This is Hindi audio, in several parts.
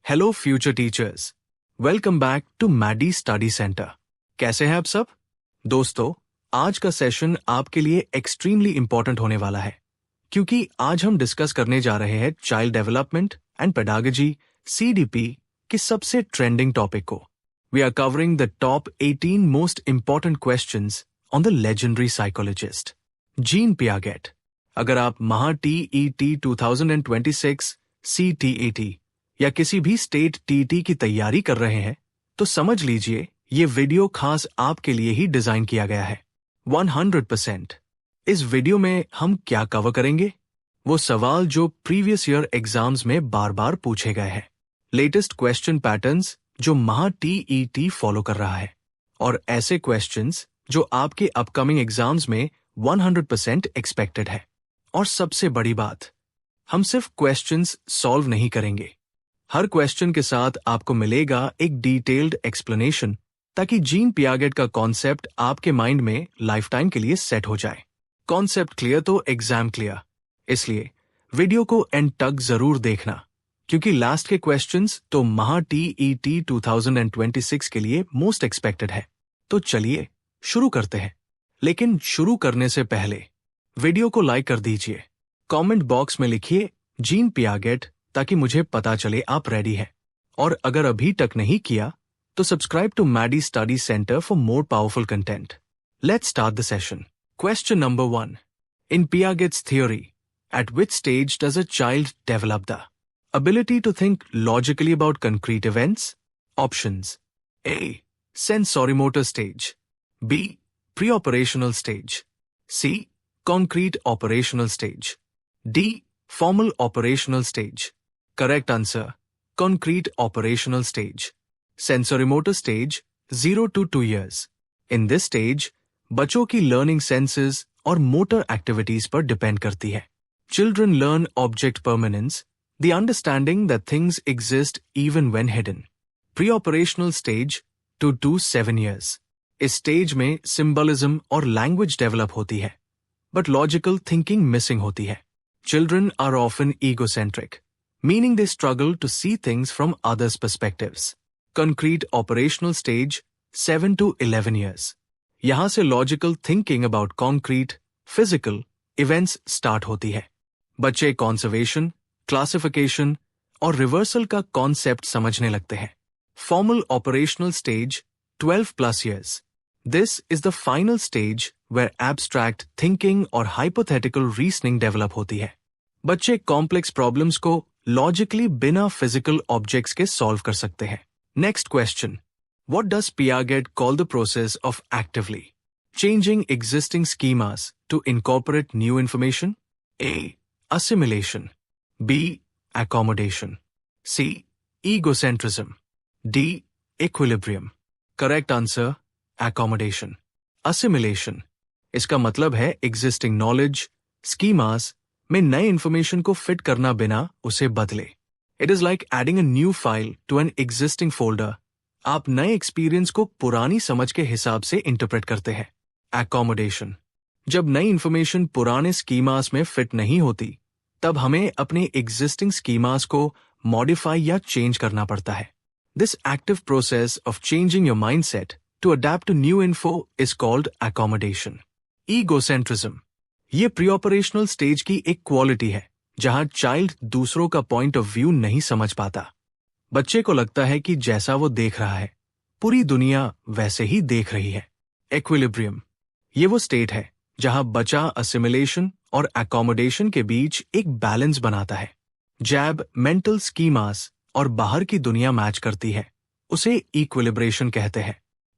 Hello future teachers, welcome back to Maddy study centre. कैसे हैं आप सब? दोस्तों, आज का सेशन आपके लिए एक्सट्रीमली इंपॉर्टेंट होने वाला है क्योंकि आज हम डिस्कस करने जा रहे हैं child development and pedagogy CDP के सबसे ट्रेंडिंग टॉपिक को। We are covering the top 18 most important questions on the legendary psychologist Jean Piaget. अगर आप TET 2026 CTET या किसी भी स्टेट TET की तैयारी कर रहे हैं तो समझ लीजिए ये वीडियो खास आपके लिए ही डिजाइन किया गया है 100%। इस वीडियो में हम क्या कवर करेंगे? वो सवाल जो प्रीवियस ईयर एग्जाम्स में बार बार पूछे गए हैं, लेटेस्ट क्वेश्चन पैटर्न्स जो TET फॉलो कर रहा है, और ऐसे क्वेश्चंस जो आपके अपकमिंग एग्जाम्स में 100% एक्सपेक्टेड है। और सबसे बड़ी बात, हम सिर्फ क्वेश्चंस सॉल्व नहीं करेंगे, हर क्वेश्चन के साथ आपको मिलेगा एक डिटेल्ड एक्सप्लेनेशन ताकि जीन पियागेट का कॉन्सेप्ट आपके माइंड में लाइफ टाइम के लिए सेट हो जाए। कॉन्सेप्ट क्लियर तो एग्जाम क्लियर, इसलिए वीडियो को एंड तक जरूर देखना क्योंकि लास्ट के क्वेश्चंस तो TET 2026 के लिए मोस्ट एक्सपेक्टेड है। तो चलिए शुरू करते हैं, लेकिन शुरू करने से पहले वीडियो को लाइक कर दीजिए, कमेंट बॉक्स में लिखिए जीन पियागेट ताकि मुझे पता चले आप रेडी हैं, और अगर अभी तक नहीं किया तो subscribe to Maddy study centre for more powerful content. Let's start the session. Question number 1। In Piaget's theory, at which stage does a child develop the ability to think logically about concrete events? Options: A. Sensorimotor stage, B. Pre-operational stage, C. Concrete operational stage, D. Formal operational stage. Correct answer: concrete operational stage. Sensorimotor stage 0 to 2 years. In this stage, बच्चों की learning senses और motor activities पर depend करती है. Children learn object permanence, the understanding that things exist even when hidden. Pre-operational stage 2 to 7 years. इस stage में symbolism और language develop होती है, but logical thinking missing होती है. Children are often egocentric, meaning they struggle to see things from others' perspectives. Concrete operational stage 7 to 11 years. यहाँ से logical thinking about concrete, physical events start होती है. बच्चे conservation, classification और reversal का concept समझने लगते हैं. Formal operational stage 12 plus years. This is the final stage where abstract thinking और hypothetical reasoning develop होती है. बच्चे complex problems को logically बिना physical objects के solve कर सकते हैं. Next question. What does Piaget call the process of actively changing existing schemas to incorporate new information? A. Assimilation, B. Accommodation, C. Egocentrism, D. Equilibrium. Correct answer: accommodation. Assimilation, इसका मतलब है existing knowledge, schemas में नए information को fit करना बिना उसे बदले. It is like adding a new file to an existing folder. आप नए experience को पुरानी समझ के हिसाब से interpret करते हैं. Accommodation, जब नई information पुराने schemas में fit नहीं होती तब हमें अपने existing schemas को modify या change करना पड़ता है. This active process of changing your mindset to adapt to new info is called accommodation. Egocentrism, ये pre-operational stage की एक quality है जहां child दूसरों का point of view नहीं समझ पाता. बच्चे को लगता है कि जैसा वो देख रहा है पूरी दुनिया वैसे ही देख रही है. Equilibrium, ये वो state है जहां बच्चा assimilation और accommodation के बीच एक बैलेंस बनाता है. जैब मेंटल स्कीमास और बाहर की दुनिया मैच करती है, उसे इक्विलिब्रेशन कहते हैं.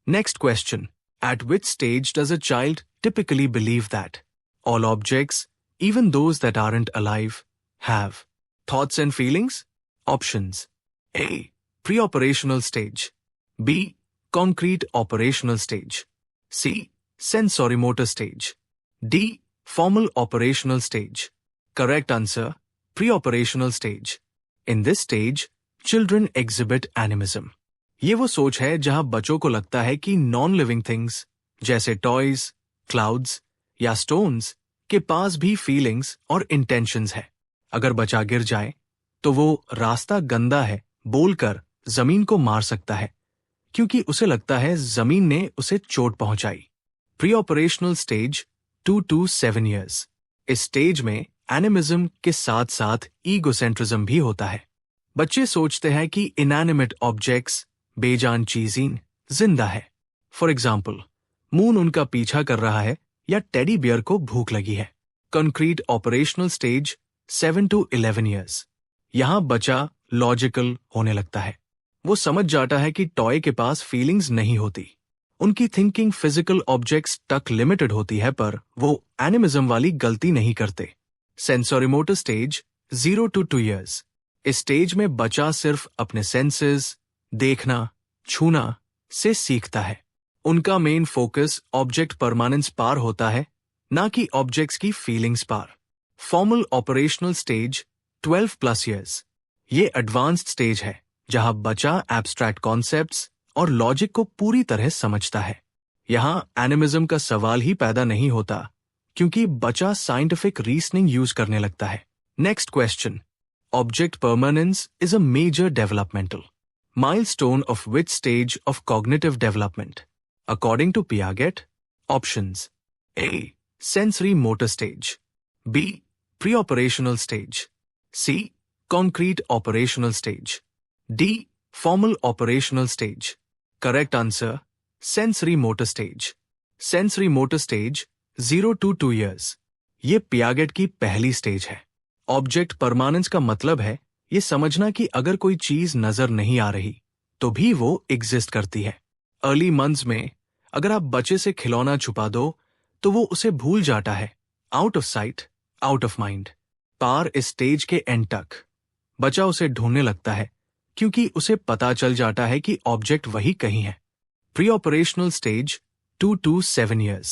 Next question. At which stage does a child typically believe that all objects, even those that aren't alive, have thoughts and feelings? Options: A. Pre operational stage, B. Concrete operational stage, C. Sensorimotor stage, D. Formal operational stage. Correct answer: pre-operational stage. In this stage, children exhibit animism. ये वो सोच है जहां बच्चों को लगता है कि non-living things जैसे toys, clouds या stones के पास भी feelings और intentions है. अगर बच्चा गिर जाए तो वो रास्ता गंदा है बोलकर जमीन को मार सकता है, क्योंकि उसे लगता है जमीन ने उसे चोट पहुंचाई। Pre operational stage 2 to 7 years। इस स्टेज में एनिमिज्म के साथ साथ ईगोसेंट्रिज्म भी होता है। बच्चे सोचते हैं कि इनएनिमेट ऑब्जेक्ट्स, बेजान चीजें, जिंदा है। फॉर एग्जाम्पल, मून उनका पीछा कर रहा है या टेडी बियर को भूख लगी है। Concrete operational stage 7 to 11 years। यहां बच्चा लॉजिकल होने लगता है। वो समझ जाता है कि टॉय के पास फीलिंग्स नहीं होती। उनकी थिंकिंग फिजिकल ऑब्जेक्ट्स तक लिमिटेड होती है, पर वो एनिमिज्म वाली गलती नहीं करते। सेंसोरीमोटर स्टेज 0 to 2 years। इस स्टेज में बच्चा सिर्फ अपने सेंसेस, देखना, छूना से सीखता है। उनका मेन फोकस ऑब्जेक्ट परमानेंस पार होता है, ना कि ऑब्जेक्ट्स की फीलिंग्स पार। Formal operational stage 12+ years। ये एडवांस्ड स्टेज है जहां बच्चा एब्स्ट्रैक्ट कॉन्सेप्ट्स और लॉजिक को पूरी तरह समझता है। यहां एनिमिज्म का सवाल ही पैदा नहीं होता, क्योंकि बच्चा साइंटिफिक रीजनिंग यूज करने लगता है। Next question. Object permanence is a major developmental milestone of which stage of cognitive development according to Piaget? Options: A sensory motor stage, B pre operational stage, C concrete operational stage, D formal operational stage। Correct answer: sensory motor stage। Sensory motor stage 0 to 2 years। ये पियागेट की पहली स्टेज है। ऑब्जेक्ट परमानेंस का मतलब है ये समझना कि अगर कोई चीज नजर नहीं आ रही तो भी वो एग्जिस्ट करती है। अर्ली मंथ्स में अगर आप बच्चे से खिलौना छुपा दो तो वो उसे भूल जाता है। Out of sight, out of mind. पार इस स्टेज के एंड तक बच्चा उसे ढूंढने लगता है, क्योंकि उसे पता चल जाता है कि ऑब्जेक्ट वही कहीं है। Pre operational stage 2 to 7 years।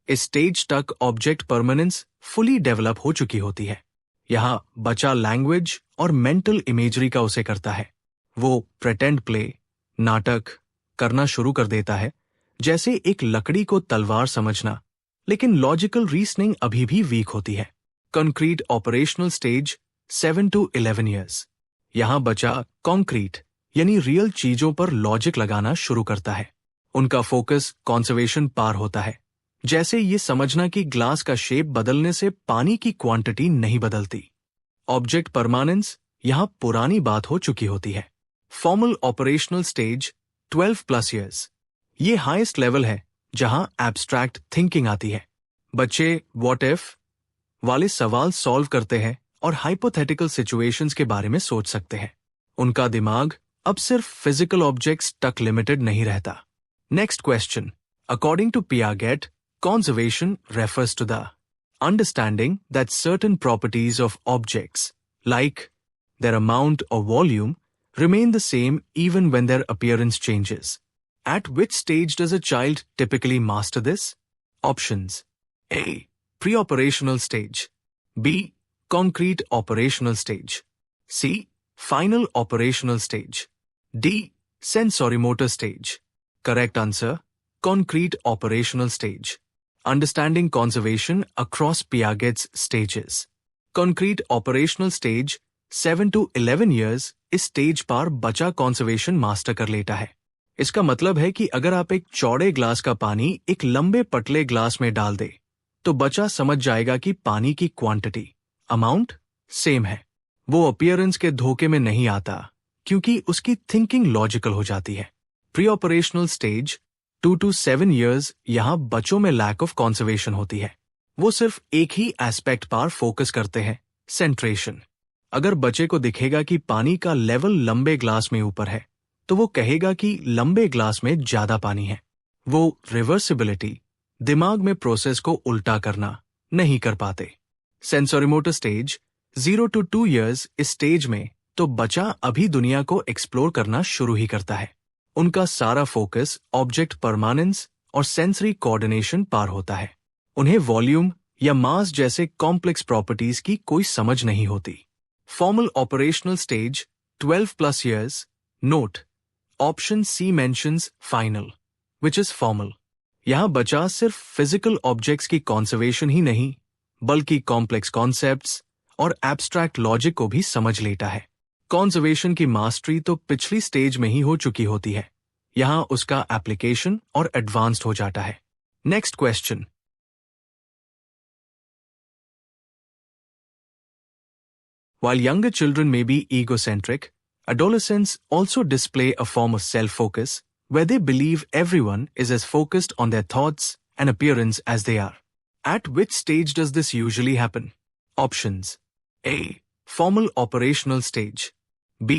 इस स्टेज तक ऑब्जेक्ट परमानेंस फुली डेवलप हो चुकी होती है। यहां बच्चा लैंग्वेज और मेंटल इमेजरी का उसे करता है। वो प्रेटेंड प्ले, नाटक करना शुरू कर देता है, जैसे एक लकड़ी को तलवार समझना, लेकिन लॉजिकल रीजनिंग अभी भी वीक होती है। Concrete operational stage 7 to 11 years। यहां बच्चा कॉन्क्रीट यानी रियल चीजों पर लॉजिक लगाना शुरू करता है। उनका फोकस कॉन्जर्वेशन पार होता है, जैसे ये समझना कि ग्लास का शेप बदलने से पानी की क्वांटिटी नहीं बदलती। ऑब्जेक्ट परमानेंस यहां पुरानी बात हो चुकी होती है। Formal operational stage 12+ years। ये हाईएस्ट लेवल है जहां एब्स्ट्रैक्ट थिंकिंग आती है। बच्चे व्हाट इफ वाले सवाल सॉल्व करते हैं और हाइपोथेटिकल सिचुएशंस के बारे में सोच सकते हैं। उनका दिमाग अब सिर्फ फिजिकल ऑब्जेक्ट्स तक लिमिटेड नहीं रहता। Next question. According to Piaget, conservation refers to the understanding that certain properties of objects, like their amount or volume, remain the same even when their appearance changes. At which stage does a child typically master this? Options: A. Pre-operational stage, B. Concrete operational stage, C. Final operational stage, D. Sensorimotor stage. Correct answer: concrete operational stage. Understanding conservation across Piaget's stages. Concrete operational stage 7 to 11 years इस स्टेज पर बच्चा कंजर्वेशन मास्टर कर लेता है। इसका मतलब है कि अगर आप एक चौड़े ग्लास का पानी एक लंबे पतले ग्लास में डाल दे तो बच्चा समझ जाएगा कि पानी की क्वांटिटी, अमाउंट सेम है। वो अपीयरेंस के धोखे में नहीं आता, क्योंकि उसकी थिंकिंग लॉजिकल हो जाती है। Pre operational stage 2 to 7 years यहां बच्चों में लैक ऑफ कंजर्वेशन होती है। वो सिर्फ एक ही एस्पेक्ट पर फोकस करते हैं, सेंट्रेशन। अगर बच्चे को दिखेगा कि पानी का लेवल लंबे ग्लास में ऊपर है तो वो कहेगा कि लंबे ग्लास में ज्यादा पानी है। वो रिवर्सिबिलिटी, दिमाग में प्रोसेस को उल्टा करना नहीं कर पाते। सेंसोरीमोटर स्टेज 0 to 2 years इस स्टेज में तो बच्चा अभी दुनिया को एक्सप्लोर करना शुरू ही करता है। उनका सारा फोकस ऑब्जेक्ट परमानेंस और सेंसरी कोऑर्डिनेशन पार होता है। उन्हें वॉल्यूम या मास जैसे कॉम्प्लेक्स प्रॉपर्टीज की कोई समझ नहीं होती। Formal operational stage 12+ years। Note: option C mentions final, which is formal. यहां बच्चा सिर्फ फिजिकल ऑब्जेक्ट्स की कंजर्वेशन ही नहीं, बल्कि कॉम्प्लेक्स कॉन्सेप्ट्स और एब्स्ट्रैक्ट लॉजिक को भी समझ लेता है। कॉन्जर्वेशन की मास्टरी तो पिछली स्टेज में ही हो चुकी होती है, यहां उसका एप्लीकेशन और एडवांस्ड हो जाता है। Next question. While younger children may be egocentric, adolescents also display a form of self-focus where they believe everyone is as focused on their thoughts and appearance as they are. At which stage does this usually happen? Options: A. Formal operational stage. B.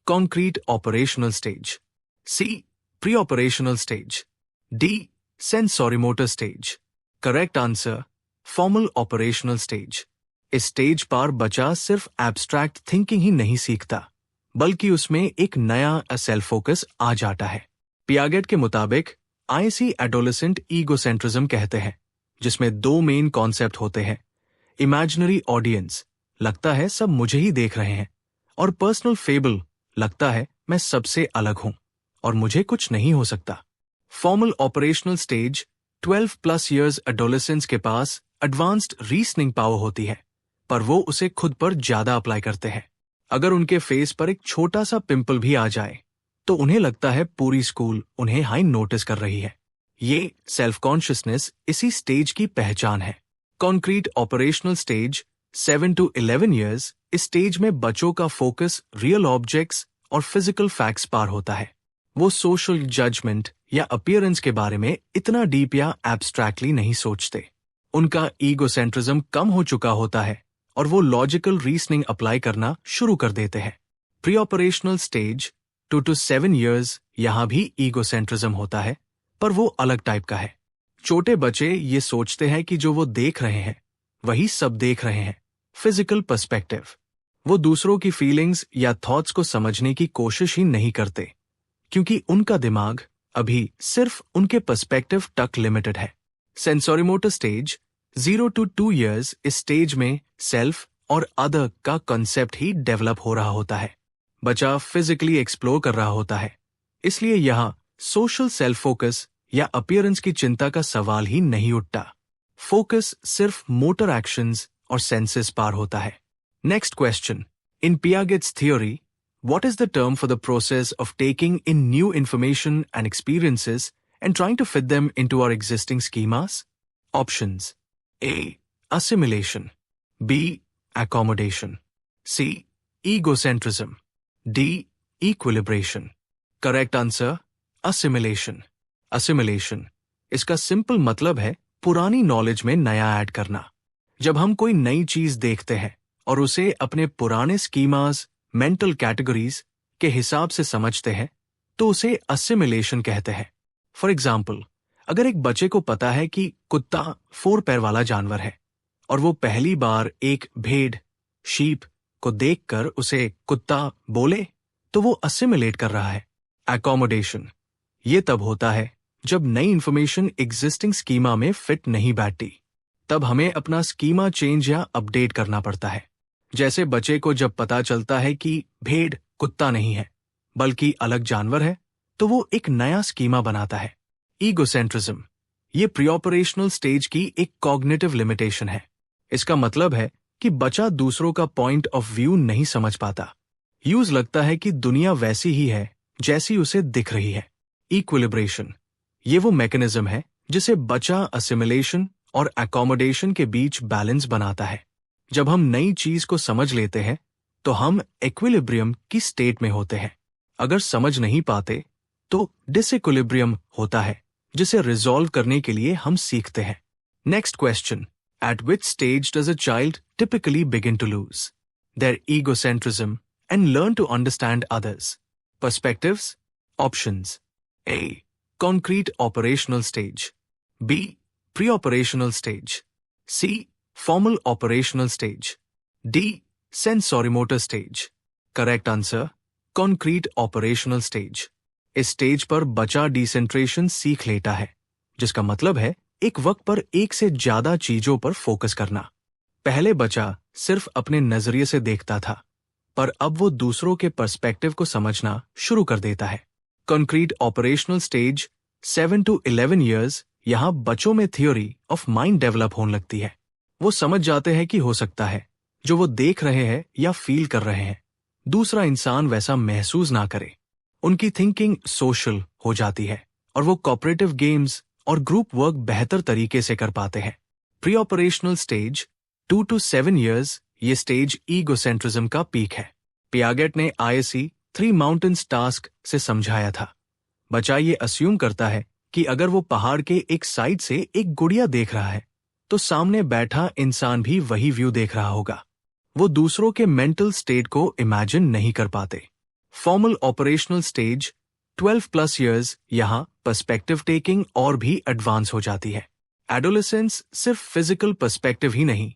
Concrete operational stage. C. Pre-operational stage. D. Sensorimotor stage. Correct answer: Formal operational stage. इस स्टेज पर बच्चा सिर्फ एब्स्ट्रैक्ट थिंकिंग ही नहीं सीखता, बल्कि उसमें एक नया सेल्फ फोकस आ जाता है। पियागेट के मुताबिक आईसी एडोलेसेंट ईगोसेंट्रिज्म कहते हैं, जिसमें दो मेन कॉन्सेप्ट होते हैं: इमेजिनरी ऑडियंस, लगता है सब मुझे ही देख रहे हैं, और पर्सनल फेबल, लगता है मैं सबसे अलग हूं और मुझे कुछ नहीं हो सकता। Formal operational stage 12+ years adolescents के पास एडवांस्ड रीजनिंग पावर होती है, पर वो उसे खुद पर ज्यादा अप्लाई करते हैं। अगर उनके फेस पर एक छोटा सा पिंपल भी आ जाए तो उन्हें लगता है पूरी स्कूल उन्हें हाई नोटिस कर रही है। ये सेल्फ कॉन्शियसनेस इसी स्टेज की पहचान है। Concrete operational stage 7 to 11 years, इस स्टेज में बच्चों का फोकस रियल ऑब्जेक्ट्स और फिजिकल फैक्ट्स पर होता है। वो सोशल जजमेंट या अपीयरेंस के बारे में इतना डीप या एब्स्ट्रैक्टली नहीं सोचते। उनका ईगोसेंट्रिज्म कम हो चुका होता है और वो लॉजिकल रीजनिंग अप्लाई करना शुरू कर देते हैं। Pre operational stage 2 to 7 years, यहां भी ईगोसेंट्रिज्म होता है, पर वो अलग टाइप का है। छोटे बच्चे ये सोचते हैं कि जो वो देख रहे हैं वही सब देख रहे हैं, फिजिकल पर्सपेक्टिव। वो दूसरों की फीलिंग्स या थॉट्स को समझने की कोशिश ही नहीं करते, क्योंकि उनका दिमाग अभी सिर्फ उनके पर्सपेक्टिव तक लिमिटेड है। सेंसोरीमोटर स्टेज 0 to 2 ईयर्स, इस स्टेज में सेल्फ और अदर का कंसेप्ट ही डेवलप हो रहा होता है। बच्चा फिजिकली एक्सप्लोर कर रहा होता है, इसलिए यहां सोशल सेल्फ फोकस या अपीयरेंस की चिंता का सवाल ही नहीं उठता। फोकस सिर्फ मोटर एक्शंस और सेंसेस पर होता है। Next question. In Piaget's theory, what is the term for the process of taking in new information and experiences and trying to fit them into our existing schemas? Options: A. Assimilation. B. Accommodation. C. Egocentrism. D. Equilibration. Correct answer: Assimilation. Assimilation, इसका सिंपल मतलब है पुरानी नॉलेज में नया ऐड करना। जब हम कोई नई चीज देखते हैं और उसे अपने पुराने स्कीमास, मेंटल कैटेगरीज के हिसाब से समझते हैं, तो उसे असिमिलेशन कहते हैं। फॉर एग्जाम्पल, अगर एक बच्चे को पता है कि कुत्ता 4 पैर वाला जानवर है और वो पहली बार एक भेड़, शीप को देखकर उसे कुत्ता बोले, तो वो असिमिलेट कर रहा है। एकोमोडेशन, ये तब होता है जब नई इंफॉर्मेशन एग्जिस्टिंग स्कीमा में फिट नहीं बैठती, तब हमें अपना स्कीमा चेंज या अपडेट करना पड़ता है। जैसे बच्चे को जब पता चलता है कि भेड़ कुत्ता नहीं है बल्कि अलग जानवर है, तो वो एक नया स्कीमा बनाता है। ईगोसेंट्रिज्म, ये प्री ऑपरेशनल स्टेज की एक कॉग्निटिव लिमिटेशन है। इसका मतलब है कि बच्चा दूसरों का पॉइंट ऑफ व्यू नहीं समझ पाता। यूज लगता है कि दुनिया वैसी ही है जैसी उसे दिख रही है। इक्विलिब्रेशन, ये वो मैकेनिज्म है जिसे बच्चा असिमिलेशन और एकोमोडेशन के बीच बैलेंस बनाता है। जब हम नई चीज को समझ लेते हैं तो हम इक्विलिब्रियम की स्टेट में होते हैं। अगर समझ नहीं पाते तो डिसइक्विलिब्रियम होता है, जिसे रिजॉल्व करने के लिए हम सीखते हैं। Next question. At which stage does a child typically begin to lose their egocentrism and learn to understand others? Perspectives? Options: A. Concrete operational stage. B. Pre-operational stage. C. Formal operational stage. D. Sensorimotor stage. Correct answer: Concrete operational stage. इस स्टेज पर बच्चा डिसेंट्रेशन सीख लेता है, जिसका मतलब है एक वक्त पर एक से ज्यादा चीजों पर फोकस करना। पहले बच्चा सिर्फ अपने नजरिए से देखता था, पर अब वो दूसरों के पर्सपेक्टिव को समझना शुरू कर देता है। Concrete operational stage 7 to 11 years, यहां बच्चों में थ्योरी ऑफ माइंड डेवलप होने लगती है। वो समझ जाते हैं कि हो सकता है जो वो देख रहे हैं या फील कर रहे हैं दूसरा इंसान वैसा महसूस ना करे। उनकी थिंकिंग सोशल हो जाती है और वो कोऑपरेटिव गेम्स और ग्रुप वर्क बेहतर तरीके से कर पाते हैं। Pre operational stage 2 to 7 years, ये स्टेज ईगोसेंट्रिज्म का पीक है। पियागेट ने ISE 3 माउंटेन्स टास्क से समझाया था। बच्चा ये अस्यूम करता है कि अगर वो पहाड़ के एक साइड से एक गुड़िया देख रहा है तो सामने बैठा इंसान भी वही व्यू देख रहा होगा। वो दूसरों के मेंटल स्टेट को इमेजिन नहीं कर पाते। फॉर्मल ऑपरेशनल स्टेज 12+ years, यहाँ पर्सपेक्टिव टेकिंग और भी एडवांस हो जाती है। एडोलेसेंस सिर्फ फिजिकल पर्सपेक्टिव ही नहीं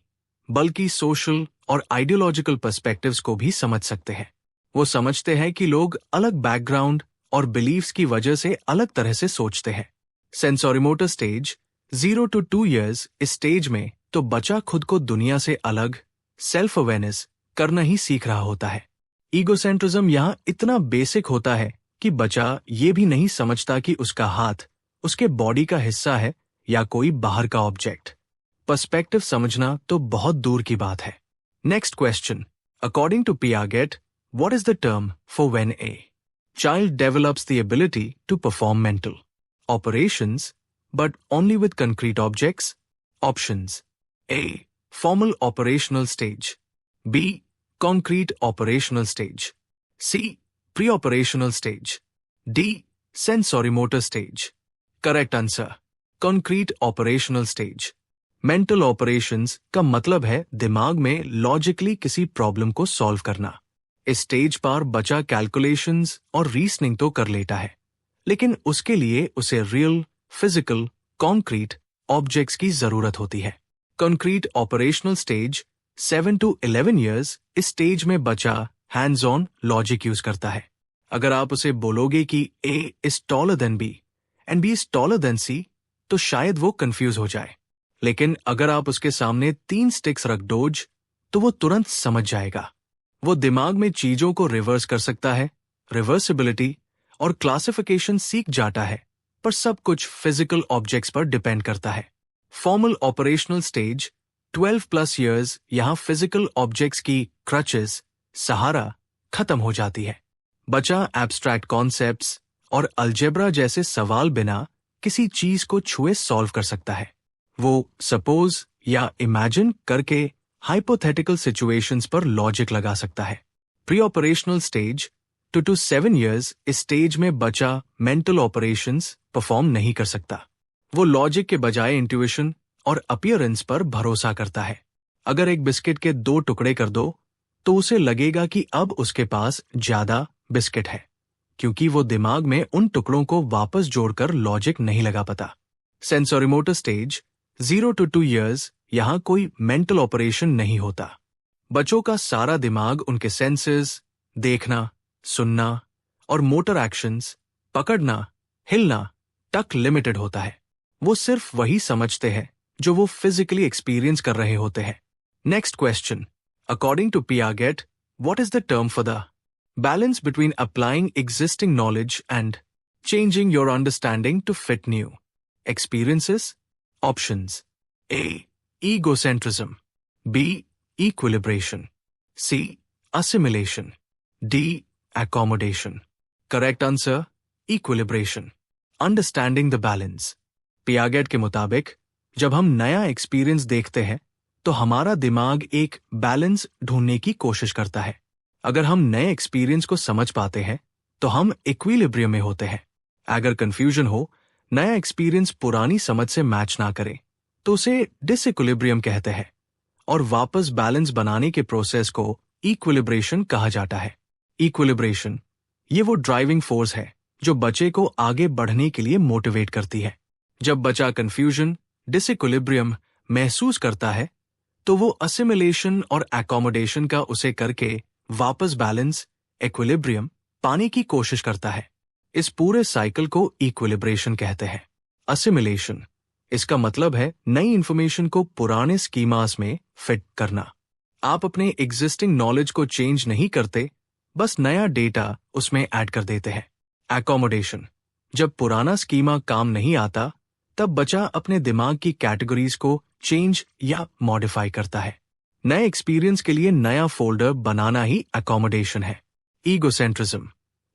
बल्कि सोशल और आइडियोलॉजिकल पर्सपेक्टिव्स को भी समझ सकते हैं। वो समझते हैं कि लोग अलग बैकग्राउंड और बिलीव्स की वजह से अलग तरह से सोचते हैं। सेंसोरीमोटर स्टेज 0 to 2 years, इस स्टेज में तो बच्चा खुद को दुनिया से अलग सेल्फ अवेयरनेस करना ही सीख रहा होता है। ईगोसेंट्रिज्म यहाँ इतना बेसिक होता है कि बच्चा ये भी नहीं समझता कि उसका हाथ उसके बॉडी का हिस्सा है या कोई बाहर का ऑब्जेक्ट। पर्सपेक्टिव समझना तो बहुत दूर की बात है। Next question, according to Piaget, what is the term for when a child develops the ability to perform mental operations but only with concrete objects? Options: A. Formal operational stage. B. Concrete operational stage. C. Pre-operational stage. D. Sensorimotor stage. Correct answer: Concrete operational stage. Mental operations का मतलब है दिमाग में लॉजिकली किसी प्रॉब्लम को सॉल्व करना। इस स्टेज पर बच्चा कैलकुलेशंस और रीजनिंग तो कर लेता है, लेकिन उसके लिए उसे रियल फिजिकल कॉन्क्रीट ऑब्जेक्ट्स की जरूरत होती है। Concrete operational stage 7 to 11 years, इस स्टेज में बच्चा हैंड्स ऑन लॉजिक यूज करता है। अगर आप उसे बोलोगे कि A is taller than B and B is taller than C, तो शायद वो कंफ्यूज हो जाए, लेकिन अगर आप उसके सामने 3 स्टिक्स रख दोज तो वो तुरंत समझ जाएगा। वो दिमाग में चीजों को रिवर्स कर सकता है, रिवर्सिबिलिटी और क्लासिफिकेशन सीख जाता है, पर सब कुछ फिजिकल ऑब्जेक्ट्स पर डिपेंड करता है। फॉर्मल ऑपरेशनल स्टेज 12+ years, यहाँ फिजिकल ऑब्जेक्ट्स की क्रचेस सहारा खत्म हो जाती है। बच्चा एब्स्ट्रैक्ट कॉन्सेप्ट्स और अलजेब्रा जैसे सवाल बिना किसी चीज को छुए सॉल्व कर सकता है। वो सपोज या इमेजिन करके हाइपोथेटिकल सिचुएशंस पर लॉजिक लगा सकता है। Pre operational stage 2 to 7 years, इस स्टेज में बच्चा मेंटल ऑपरेशंस परफॉर्म नहीं कर सकता। वो लॉजिक के बजाय इंट्यूशन और अपीयरेंस पर भरोसा करता है। अगर एक बिस्किट के 2 टुकड़े कर दो तो उसे लगेगा कि अब उसके पास ज्यादा बिस्किट है, क्योंकि वो दिमाग में उन टुकड़ों को वापस जोड़कर लॉजिक नहीं लगा पाता। सेंसोरीमोटर स्टेज 0 to 2 years, यहाँ कोई मेंटल ऑपरेशन नहीं होता। बच्चों का सारा दिमाग उनके सेंसेस, देखना, सुनना और मोटर एक्शंस, पकड़ना, हिलना तक लिमिटेड होता है। वो सिर्फ वही समझते हैं जो वो फिजिकली एक्सपीरियंस कर रहे होते हैं। Next question, according to Piaget, what is the term for the balance between applying existing knowledge and changing your understanding to fit new experiences? Options: A. Egocentrism. B. Equilibration. C. Assimilation. D. Accommodation. Correct answer: Equilibration. Understanding the balance. Piaget के मुताबिक जब हम नया एक्सपीरियंस देखते हैं तो हमारा दिमाग एक बैलेंस ढूंढने की कोशिश करता है। अगर हम नए एक्सपीरियंस को समझ पाते हैं तो हम इक्विलिब्रियम में होते हैं। अगर कंफ्यूजन हो, नया एक्सपीरियंस पुरानी समझ से मैच ना करे तो उसे डिसइक्विलिब्रियम कहते हैं, और वापस बैलेंस बनाने के प्रोसेस को इक्विलिब्रेशन कहा जाता है। इक्विलिब्रेशन ये वो ड्राइविंग फोर्स है जो बच्चे को आगे बढ़ने के लिए मोटिवेट करती है। जब बच्चा कंफ्यूजन, डिसइक्विलिब्रियम महसूस करता है तो वो असिमिलेशन और एकोमोडेशन का उसे करके वापस बैलेंस, इक्विलिब्रियम पाने की कोशिश करता है। इस पूरे साइकिल को इक्विलिब्रेशन कहते हैं। असिमिलेशन, इसका मतलब है नई इंफॉर्मेशन को पुराने स्कीमास में फिट करना। आप अपने एग्जिस्टिंग नॉलेज को चेंज नहीं करते, बस नया डेटा उसमें ऐड कर देते हैं। एकोमोडेशन, जब पुराना स्कीमा काम नहीं आता तब बच्चा अपने दिमाग की कैटेगरीज को चेंज या मॉडिफाई करता है। नए एक्सपीरियंस के लिए नया फोल्डर बनाना ही एकोमोडेशन है। ईगोसेंट्रिज्म।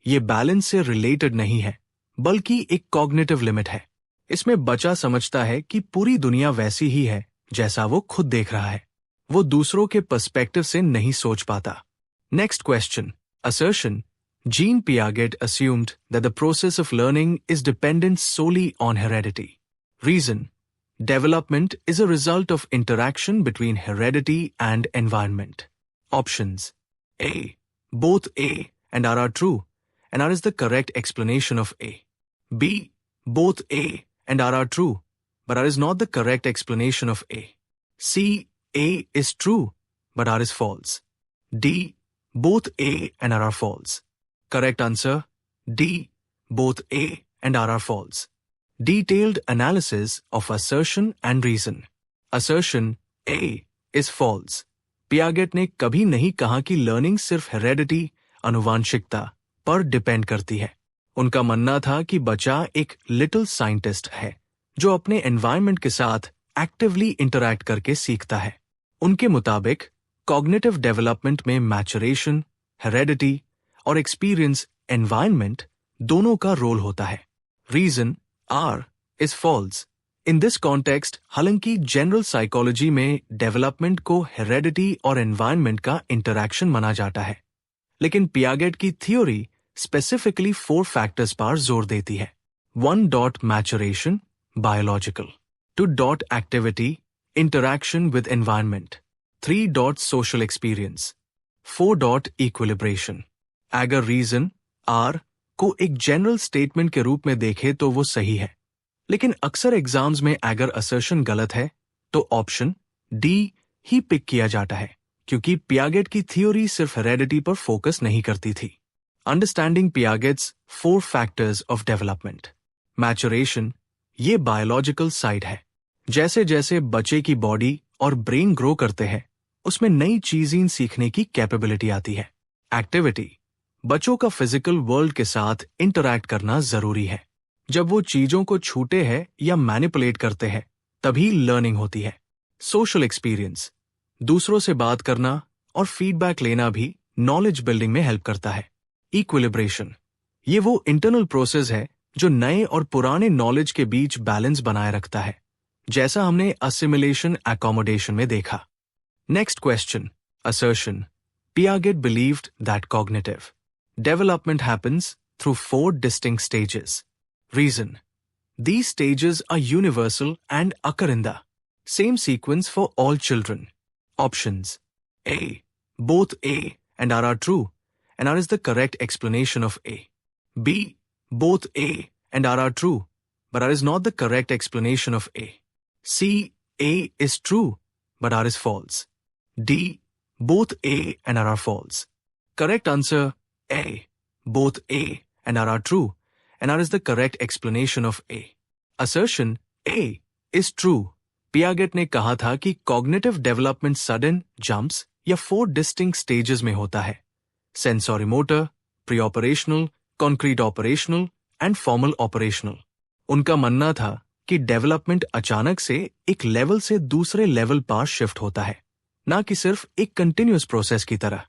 ये बैलेंस से रिलेटेड नहीं है, बल्कि एक कॉग्निटिव लिमिट है। इसमें बच्चा समझता है कि पूरी दुनिया वैसी ही है जैसा वो खुद देख रहा है। वो दूसरों के पर्सपेक्टिव से नहीं सोच पाता। Next question, assertion. Jean Piaget assumed that the process of learning is dependent solely on heredity. Reason: development is a result of interaction between heredity and environment. Options: A. Both A and R are true, and R is the correct explanation of A. B. Both A and R are true, but R is not the correct explanation of A. C. A is true, but R is false. D. Both A and R are false. Correct answer: D. Both A and R are false. Detailed analysis of assertion and reason. Assertion: A is false. Piaget ने कभी नहीं कहा कि लर्निंग सिर्फ हेरेडिटी, आनुवांशिकता पर डिपेंड करती है। उनका मानना था कि बच्चा एक लिटिल साइंटिस्ट है जो अपने एनवायरनमेंट के साथ एक्टिवली इंटरैक्ट करके सीखता है। उनके मुताबिक कॉग्निटिव डेवलपमेंट में मैचुरेशन, हेरेडिटी और एक्सपीरियंस, एनवायरनमेंट दोनों का रोल होता है। Reason: R is false. In this context, हालांकि जनरल साइकोलॉजी में डेवलपमेंट को हेरेडिटी और एनवायरनमेंट का इंटरैक्शन माना जाता है, लेकिन पियागेट की थ्योरी स्पेसिफिकली 4 फैक्टर्स पर जोर देती है। 1. Maturation, biological. 2. Activity, interaction with environment. 3. Social experience. 4. Equilibration. अगर रीजन आर को एक जनरल स्टेटमेंट के रूप में देखे तो वो सही है, लेकिन अक्सर एग्जाम्स में अगर असर्शन गलत है तो ऑप्शन डी ही पिक किया जाता है, क्योंकि पियागेट की थ्योरी सिर्फ हेरेडिटी पर फोकस नहीं करती थी। Understanding Piaget's 4 factors of development. Maturation, ये बायोलॉजिकल साइड है। जैसे जैसे बच्चे की बॉडी और ब्रेन ग्रो करते हैं, उसमें नई चीजें सीखने की कैपेबिलिटी आती है। एक्टिविटी, बच्चों का फिजिकल वर्ल्ड के साथ इंटरैक्ट करना जरूरी है। जब वो चीजों को छूते हैं या मैनिपुलेट करते हैं, तभी लर्निंग होती है। सोशल एक्सपीरियंस, दूसरों से बात करना और फीडबैक लेना भी नॉलेज बिल्डिंग में हेल्प करता है। इक्विलिब्रेशन, ये वो इंटरनल प्रोसेस है जो नए और पुराने नॉलेज के बीच बैलेंस बनाए रखता है, जैसा हमने असिमिलेशन एकोमोडेशन में देखा। Next question, assertion. Piaget believed that cognitive development happens through 4 distinct stages. Reason: these stages are universal and occur in the same sequence for all children. Options: A. Both A and R are true, and R is the correct explanation of A. B. Both A and R are true, but R is not the correct explanation of A. C. A is true, but R is false. D. Both A and R are false. Correct answer: A. Both A and R are true, and R is the correct explanation of A. Assertion: A is true. Piaget ने कहा था कि cognitive development sudden jumps या 4 distinct stages में होता है: sensorimotor, pre-operational, concrete operational and formal operational. उनका मानना था कि डेवलपमेंट अचानक से एक लेवल से दूसरे लेवल पर शिफ्ट होता है, ना कि सिर्फ एक कंटिन्यूअस प्रोसेस की तरह।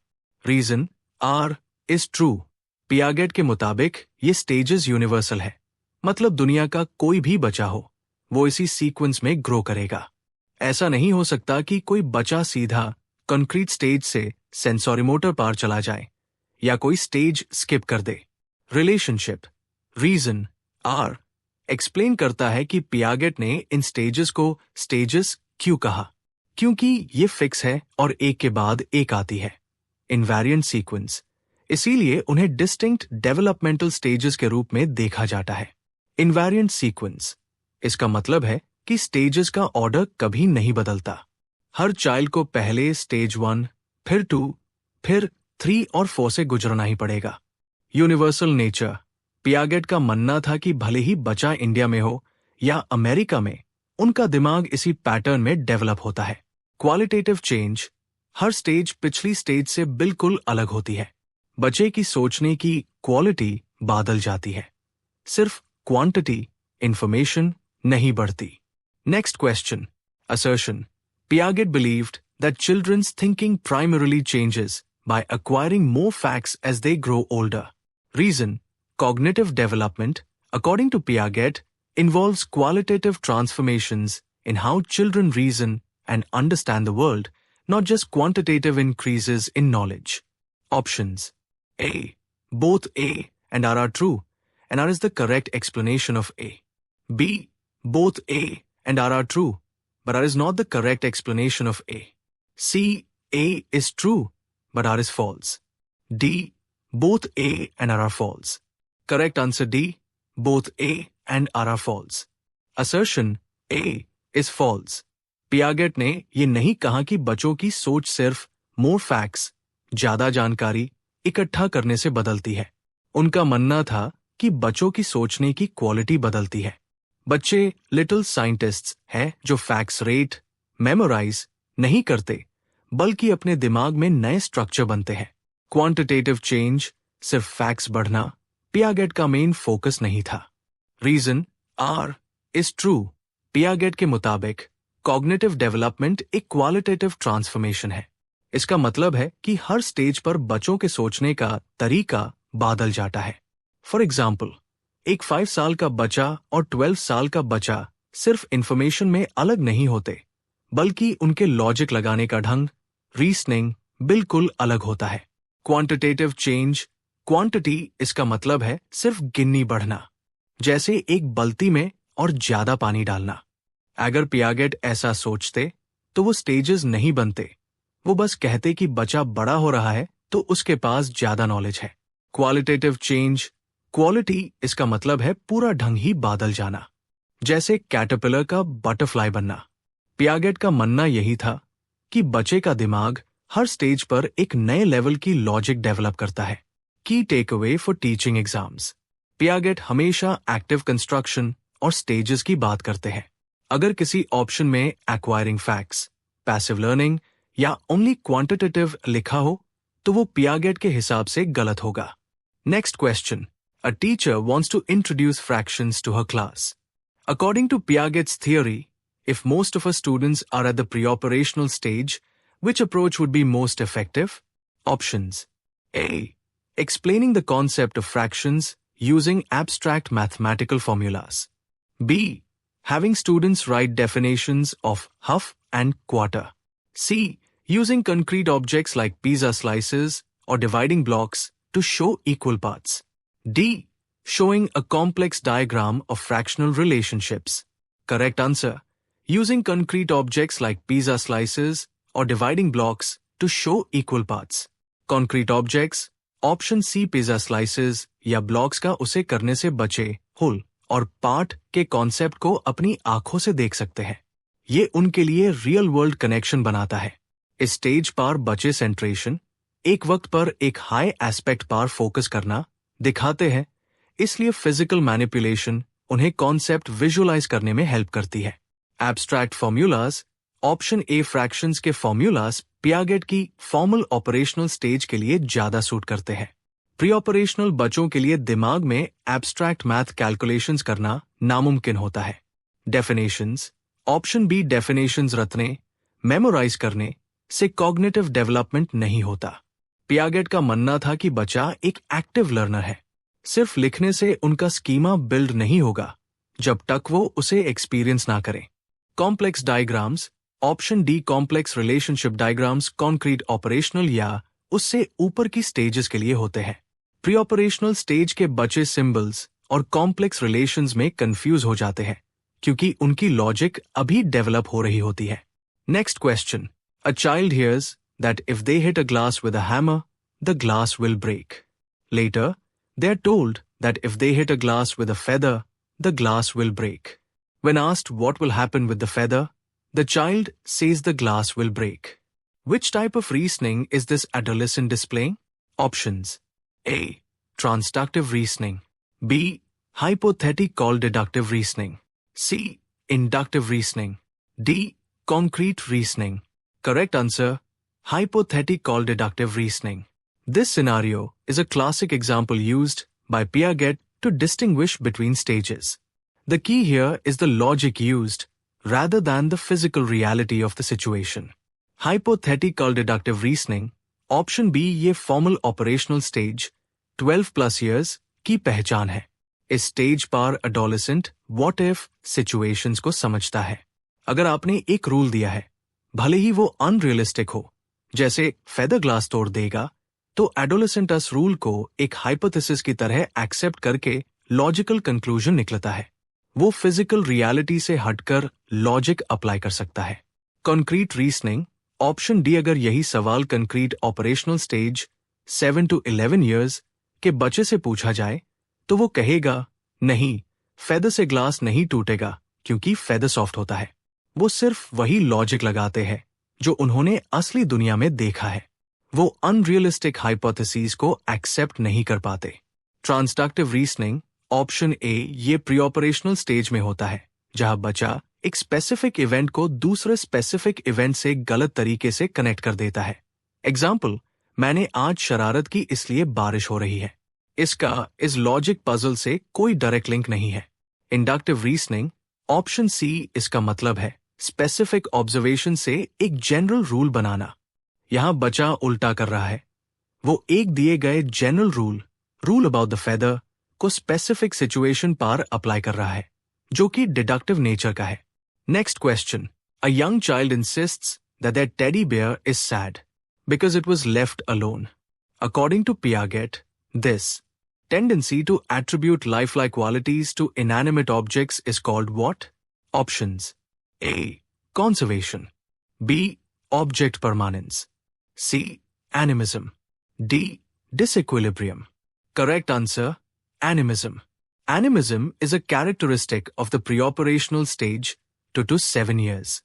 Reason: R is true. Piaget के मुताबिक ये स्टेजेस यूनिवर्सल है, मतलब दुनिया का कोई भी बच्चा हो, वो इसी सीक्वेंस में ग्रो करेगा। ऐसा नहीं हो सकता कि कोई बच्चा सीधा कंक्रीट स्टेज से सेंसोरीमोटर पार चला जाए या कोई स्टेज स्किप कर दे। रिलेशनशिप, रीजन आर एक्सप्लेन करता है कि पियागेट ने इन स्टेजेस को स्टेजेस क्यों कहा, क्योंकि ये फिक्स है और एक के बाद एक आती है, इनवेरिएंट सीक्वेंस, इसीलिए उन्हें डिस्टिंक्ट डेवलपमेंटल स्टेजेस के रूप में देखा जाता है। इनवेरिएंट सीक्वेंस, इसका मतलब है कि स्टेजेस का ऑर्डर कभी नहीं बदलता। हर चाइल्ड को पहले स्टेज 1, फिर 2, फिर 3 और 4 से गुजरना ही पड़ेगा। यूनिवर्सल नेचर, पियागेट का मानना था कि भले ही बच्चा इंडिया में हो या अमेरिका में, उनका दिमाग इसी पैटर्न में डेवलप होता है। क्वालिटेटिव चेंज, हर स्टेज पिछली स्टेज से बिल्कुल अलग होती है। बच्चे की सोचने की क्वालिटी बदल जाती है, सिर्फ क्वांटिटी, इंफॉर्मेशन नहीं बढ़ती। Next question, assertion. Piaget believed that children's thinking primarily changes by acquiring more facts as they grow older. Reason, cognitive development, according to Piaget, involves qualitative transformations in how children reason and understand the world, not just quantitative increases in knowledge. Options. A. Both A and R are true, and R is the correct explanation of A. B. Both A and R are true, but R is not the correct explanation of A. C. A is true, but R is false. D. Both A and R are false. Correct answer D. Both A and R are false. Assertion A is false. Piaget ने ये नहीं कहा कि बच्चों की सोच सिर्फ मोर फैक्ट्स, ज्यादा जानकारी इकट्ठा करने से बदलती है। उनका मानना था कि बच्चों की सोचने की क्वालिटी बदलती है। बच्चे लिटिल साइंटिस्ट्स हैं जो फैक्ट्स रेट, मेमोराइज नहीं करते, बल्कि अपने दिमाग में नए स्ट्रक्चर बनते हैं। क्वांटिटेटिव चेंज, सिर्फ फैक्ट्स बढ़ना, पियागेट का मेन फोकस नहीं था। Reason R is true. Piaget के मुताबिक कॉग्निटिव डेवलपमेंट एक क्वालिटेटिव ट्रांसफॉर्मेशन है। इसका मतलब है कि हर स्टेज पर बच्चों के सोचने का तरीका बदल जाता है। फॉर एग्जाम्पल, एक 5 साल का बच्चा और 12 साल का बच्चा सिर्फ इंफॉर्मेशन में अलग नहीं होते, बल्कि उनके लॉजिक लगाने का ढंग, रीजनिंग बिल्कुल अलग होता है। क्वांटिटेटिव चेंज, क्वांटिटी इसका मतलब है सिर्फ गिननी बढ़ना, जैसे एक बाल्टी में और ज्यादा पानी डालना। अगर पियागेट ऐसा सोचते तो वो स्टेजेस नहीं बनते, वो बस कहते कि बच्चा बड़ा हो रहा है तो उसके पास ज्यादा नॉलेज है। क्वालिटेटिव चेंज, क्वालिटी इसका मतलब है पूरा ढंग ही बदल जाना, जैसे कैटरपिलर का बटरफ्लाई बनना। पियागेट का मानना यही था कि बच्चे का दिमाग हर स्टेज पर एक नए लेवल की लॉजिक डेवलप करता है। Key takeaway for teaching exams. Piaget हमेशा एक्टिव कंस्ट्रक्शन और स्टेजेस की बात करते हैं। अगर किसी ऑप्शन में एक्वायरिंग फैक्ट्स, पैसिव लर्निंग या ओनली क्वांटिटेटिव लिखा हो तो वो पियागेट के हिसाब से गलत होगा। Next question, a teacher wants to introduce fractions to her class. According to Piaget's theory, if most of her students are at the pre-operational stage, which approach would be most effective? Options. A. Explaining the concept of fractions using abstract mathematical formulas. B. Having students write definitions of half and quarter. C. Using concrete objects like pizza slices or dividing blocks to show equal parts. D. Showing a complex diagram of fractional relationships. Correct answer. Using concrete objects like pizza slices or dividing blocks to show equal parts. Concrete objects, option C pizza slices या blocks का उसे करने से बचे whole और part के concept को अपनी आंखों से देख सकते हैं। ये उनके लिए real world connection बनाता है। इस स्टेज पर बचे सेंट्रेशन, एक वक्त पर एक हाई एस्पेक्ट पर फोकस करना दिखाते हैं, इसलिए फिजिकल मैनिपुलेशन उन्हें कॉन्सेप्ट विजुअलाइज करने में हेल्प करती है। Abstract formulas, option A fractions के फॉर्मूलाज पियागेट की फॉर्मल ऑपरेशनल स्टेज के लिए ज्यादा सूट करते हैं। प्री ऑपरेशनल बच्चों के लिए दिमाग में एब्स्ट्रैक्ट मैथ कैलकुलेशंस करना नामुमकिन होता है। डेफिनेशंस, ऑप्शन बी डेफिनेशंस रटने, मेमोराइज करने से कॉग्निटिव डेवलपमेंट नहीं होता। पियागेट का मानना था कि बच्चा एक एक्टिव लर्नर है, सिर्फ लिखने से उनका स्कीमा बिल्ड नहीं होगा जब तक वो उसे एक्सपीरियंस ना करें। Complex diagrams, option D complex relationship diagrams concrete operational या उससे ऊपर की स्टेजेस के लिए होते हैं। प्री ऑपरेशनल स्टेज के बच्चे सिंबल्स और कॉम्प्लेक्स रिलेशंस में कंफ्यूज हो जाते हैं क्योंकि उनकी लॉजिक अभी डेवलप हो रही होती है। Next question, a child hears that if they hit a glass with a hammer, the glass will break. Later, they are told that if they hit a glass with a feather, the glass will break. When asked what will happen with the feather, the child says the glass will break. Which type of reasoning is this adolescent displaying? Options. A. Transductive reasoning. B. Hypothetical deductive reasoning. C. Inductive reasoning. D. Concrete reasoning. Correct answer. Hypothetical deductive reasoning. This scenario is a classic example used by Piaget to distinguish between stages. The key here is the logic used rather than the physical reality of the situation. Hypothetical deductive reasoning option B, ये फॉर्मल ऑपरेशनल स्टेज 12+ ईयर्स की पहचान है। इस स्टेज पर एडोलेसेंट व्हाट इफ सिचुएशंस को समझता है। अगर आपने एक रूल दिया है, भले ही वो अनरियलिस्टिक हो, जैसे फेदर ग्लास तोड़ देगा, तो एडोलेसेंट उस रूल को एक हाइपोथेसिस की तरह एक्सेप्ट करके लॉजिकल कंक्लूजन निकलता है। वो फिजिकल रियलिटी से हटकर लॉजिक अप्लाई कर सकता है। कॉन्क्रीट रीजनिंग, ऑप्शन डी, अगर यही सवाल concrete operational stage 7 to 11 years के बच्चे से पूछा जाए तो वो कहेगा, नहीं, फेदर से ग्लास नहीं टूटेगा क्योंकि फेदर सॉफ्ट होता है। वो सिर्फ वही लॉजिक लगाते हैं जो उन्होंने असली दुनिया में देखा है। वो अनरियलिस्टिक हाइपोथेसिस को एक्सेप्ट नहीं कर पाते। ट्रांसडक्टिव रीजनिंग, ऑप्शन ए, ये प्री ऑपरेशनल स्टेज में होता है, जहां बच्चा एक स्पेसिफिक इवेंट को दूसरे स्पेसिफिक इवेंट से गलत तरीके से कनेक्ट कर देता है। एग्जाम्पल, मैंने आज शरारत की इसलिए बारिश हो रही है। इसका इस लॉजिक पजल से कोई डायरेक्ट लिंक नहीं है। इंडक्टिव रीजनिंग, ऑप्शन सी, इसका मतलब है स्पेसिफिक ऑब्जर्वेशन से एक जनरल रूल बनाना। यहां बच्चा उल्टा कर रहा है। वो एक दिए गए general rule about the feather को स्पेसिफिक सिचुएशन पर अप्लाई कर रहा है, जो कि डिडक्टिव नेचर का है। Next question, a young child insists that that teddy bear is sad because it was left alone. According to Piaget, this tendency to attribute lifelike qualities to inanimate objects is called what? Options: A. Conservation, B. Object permanence, C. Animism, D. Disequilibrium. Correct answer: animism. Animism is a characteristic of the preoperational stage 2 to 7 years.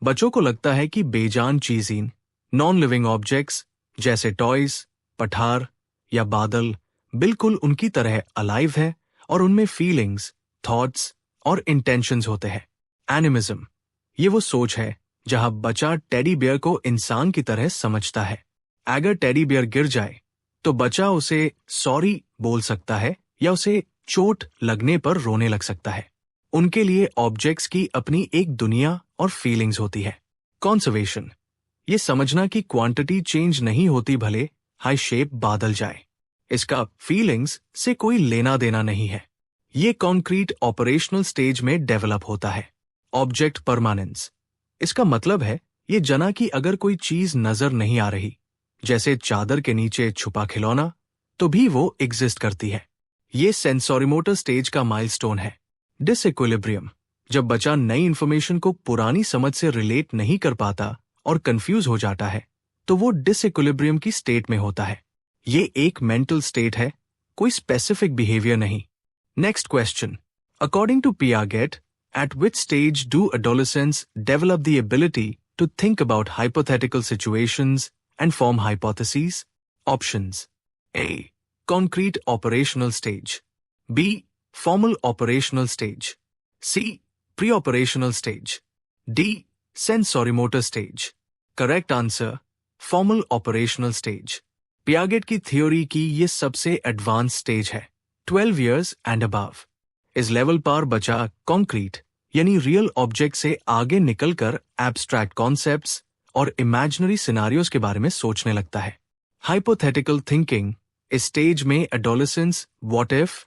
बच्चों को लगता है कि बेजान चीजें, नॉन लिविंग ऑब्जेक्ट्स जैसे टॉयज, पठार या बादल बिल्कुल उनकी तरह अलाइव है और उनमें फीलिंग्स, थॉट्स और इंटेंशंस होते हैं। एनिमिज्म, ये वो सोच है जहां बच्चा टेडी बियर को इंसान की तरह समझता है। अगर टेडी बियर गिर जाए तो बच्चा उसे सॉरी बोल सकता है या उसे चोट लगने पर रोने लग सकता है। उनके लिए ऑब्जेक्ट्स की अपनी एक दुनिया और फीलिंग्स होती है। कॉन्जर्वेशन, ये समझना कि क्वांटिटी चेंज नहीं होती भले हाई शेप बादल जाए, इसका फीलिंग्स से कोई लेना देना नहीं है। ये कॉन्क्रीट ऑपरेशनल स्टेज में डेवलप होता है। ऑब्जेक्ट परमानेंस, इसका मतलब है ये जना कि अगर कोई चीज नजर नहीं आ रही, जैसे चादर के नीचे छुपा खिलौना, तो भी वो एग्जिस्ट करती है। ये सेंसोरीमोटर स्टेज का माइलस्टोन है। डिसइक्विलिब्रियम, जब बच्चा नई इंफॉर्मेशन को पुरानी समझ से रिलेट नहीं कर पाता और कंफ्यूज हो जाता है, तो वो डिसइक्विलिब्रियम की स्टेट में होता है। ये एक मेंटल स्टेट है, कोई स्पेसिफिक बिहेवियर नहीं। Next question, according to Piaget, at which stage do adolescents develop the ability to think about hypothetical situations and form hypothesis? Options: A. Concrete operational stage, B. Formal operational stage, C. Pre operational stage, D. Sensorimotor stage. Correct answer: formal operational stage. Piaget की थ्योरी की ये सबसे एडवांस स्टेज है, 12 इयर्स एंड अबव। इस लेवल पर बच्चा कॉन्क्रीट यानी रियल ऑब्जेक्ट से आगे निकलकर एब्स्ट्रैक्ट कॉन्सेप्ट्स और इमेजिनरी सिनारियोज के बारे में सोचने लगता है। हाइपोथेटिकल थिंकिंग इस स्टेज में एडोलेसेंट्स व्हाट इफ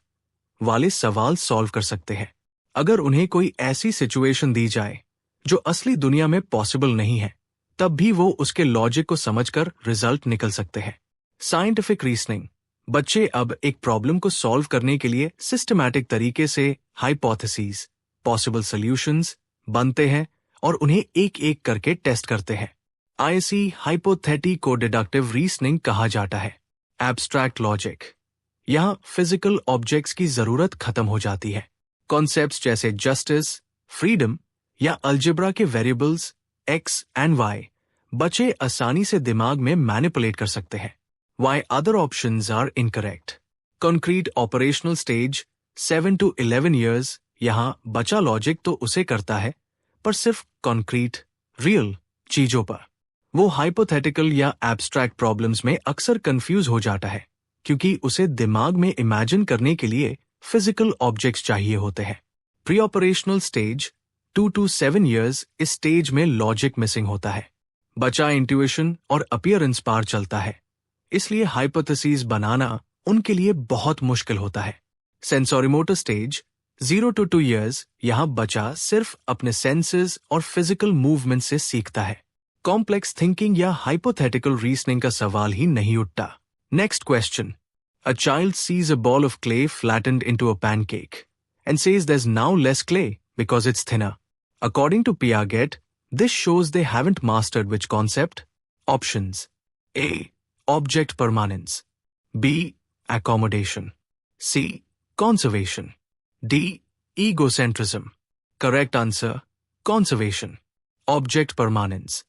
वाले सवाल सॉल्व कर सकते हैं। अगर उन्हें कोई ऐसी सिचुएशन दी जाए जो असली दुनिया में पॉसिबल नहीं है, तब भी वो उसके लॉजिक को समझकर रिजल्ट निकल सकते हैं। साइंटिफिक रीजनिंग, बच्चे अब एक प्रॉब्लम को सॉल्व करने के लिए सिस्टमैटिक तरीके से हाइपोथेसिस, पॉसिबल सॉल्यूशंस बनते हैं और उन्हें एक एक करके टेस्ट करते हैं। आईसी हाइपोथेटिको डिडक्टिव रीजनिंग कहा जाता है। एब्स्ट्रैक्ट लॉजिक, यहाँ फिजिकल ऑब्जेक्ट्स की जरूरत खत्म हो जाती है। कॉन्सेप्ट्स जैसे जस्टिस, फ्रीडम या अलजेब्रा के वेरिएबल्स एक्स एंड वाई बच्चे आसानी से दिमाग में मैनिपुलेट कर सकते हैं। Why other options are incorrect. Concrete operational stage 7 to 11 years, यहां बच्चा लॉजिक तो उसे करता है पर सिर्फ कॉन्क्रीट रियल चीजों पर। वो हाइपोथेटिकल या एब्स्ट्रैक्ट प्रॉब्लम्स में अक्सर कंफ्यूज हो जाता है क्योंकि उसे दिमाग में इमेजिन करने के लिए फिजिकल ऑब्जेक्ट्स चाहिए होते हैं। Pre operational stage 2 to 7 years, इस स्टेज में लॉजिक मिसिंग होता है। बच्चा इंट्यूशन और अपीयरेंस पार चलता है, इसलिए हाइपोथेसिस बनाना उनके लिए बहुत मुश्किल होता है। सेंसोरीमोटर स्टेज 0 to 2 years, यहां बच्चा सिर्फ अपने सेंसेस और फिजिकल मूवमेंट से सीखता है। कॉम्प्लेक्स थिंकिंग या हाइपोथेटिकल रीजनिंग का सवाल ही नहीं उठता। Next question. A child sees a ball of clay flattened into a pancake and says there's now less clay because it's thinner. According to Piaget, this shows they haven't mastered which concept? Options: A. Object permanence. B. Accommodation. C. Conservation. D. Egocentrism. Correct answer: conservation. Object permanence.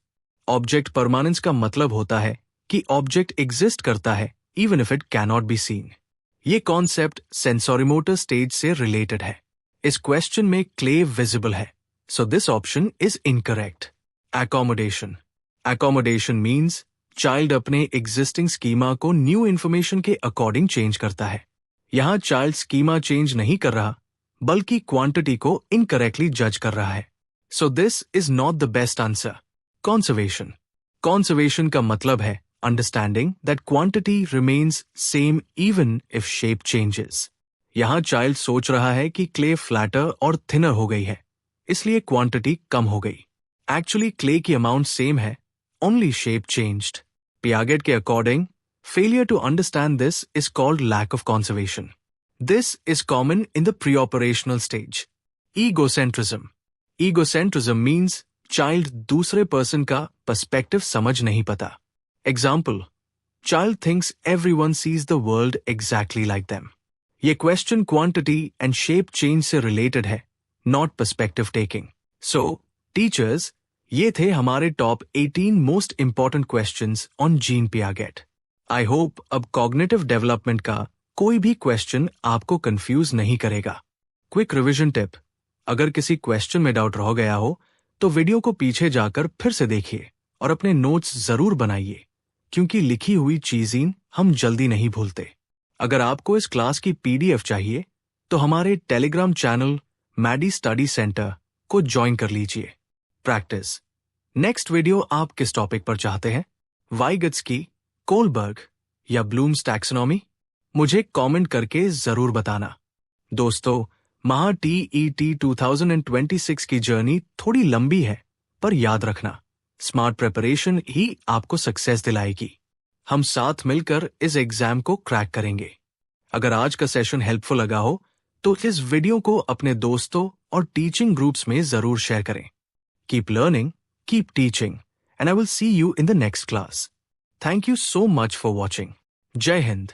Object permanence का मतलब होता है कि ऑब्जेक्ट एग्जिस्ट करता है even if it cannot be seen. ये कॉन्सेप्ट सेंसोरीमोटर स्टेज से रिलेटेड है। इस क्वेश्चन में क्ले विजिबल है, so this option is incorrect. Accommodation. Accommodation means child अपने एग्जिस्टिंग स्कीमा को न्यू इन्फॉर्मेशन के अकॉर्डिंग चेंज करता है। यहाँ चाइल्ड स्कीमा चेंज नहीं कर रहा, बल्कि क्वांटिटी को इनकरेक्टली जज कर रहा है। So this is not the best answer. Conservation. Conservation का मतलब है understanding that quantity remains same even if shape changes. यहाँ चाइल्ड सोच रहा है कि क्ले फ्लैटर और थिनर हो गई है, इसलिए क्वांटिटी कम हो गई। एक्चुअली क्ले की अमाउंट सेम है, only shape changed. Piaget के according, failure to understand this is called lack of conservation. This is common in the pre-operational stage. Egocentrism. Egocentrism means child दूसरे पर्सन का पर्सपेक्टिव समझ नहीं पता। Example: child thinks everyone sees the world exactly like them. ये question quantity and shape change से रिलेटेड है, not perspective taking. So teachers, ये थे हमारे top 18 most important questions on Jean Piaget. I hope अब कॉग्निटिव डेवलपमेंट का कोई भी क्वेश्चन आपको कंफ्यूज नहीं करेगा। क्विक रिविजन टिप: अगर किसी क्वेश्चन में डाउट रह गया हो तो वीडियो को पीछे जाकर फिर से देखिए और अपने नोट्स जरूर बनाइए, क्योंकि लिखी हुई चीजें हम जल्दी नहीं भूलते। अगर आपको इस क्लास की पीडीएफ चाहिए तो हमारे Telegram channel Maddy study centre को ज्वाइन कर लीजिए। प्रैक्टिस। नेक्स्ट वीडियो आप किस टॉपिक पर चाहते हैं? वाइगत्स्की, कोलबर्ग या ब्लूम्स टैक्सोनॉमी? मुझे कमेंट करके जरूर बताना। दोस्तों, महा टीईटी 2026 की जर्नी थोड़ी लंबी है, पर याद रखना, स्मार्ट प्रिपरेशन ही आपको सक्सेस दिलाएगी। हम साथ मिलकर इस एग्जाम को क्रैक करेंगे। अगर आज का सेशन हेल्पफुल लगा हो तो इस वीडियो को अपने दोस्तों और टीचिंग ग्रुप्स में जरूर शेयर करें। Keep learning, keep teaching, and I will see you in the next class. Thank you so much for watching. जय हिंद।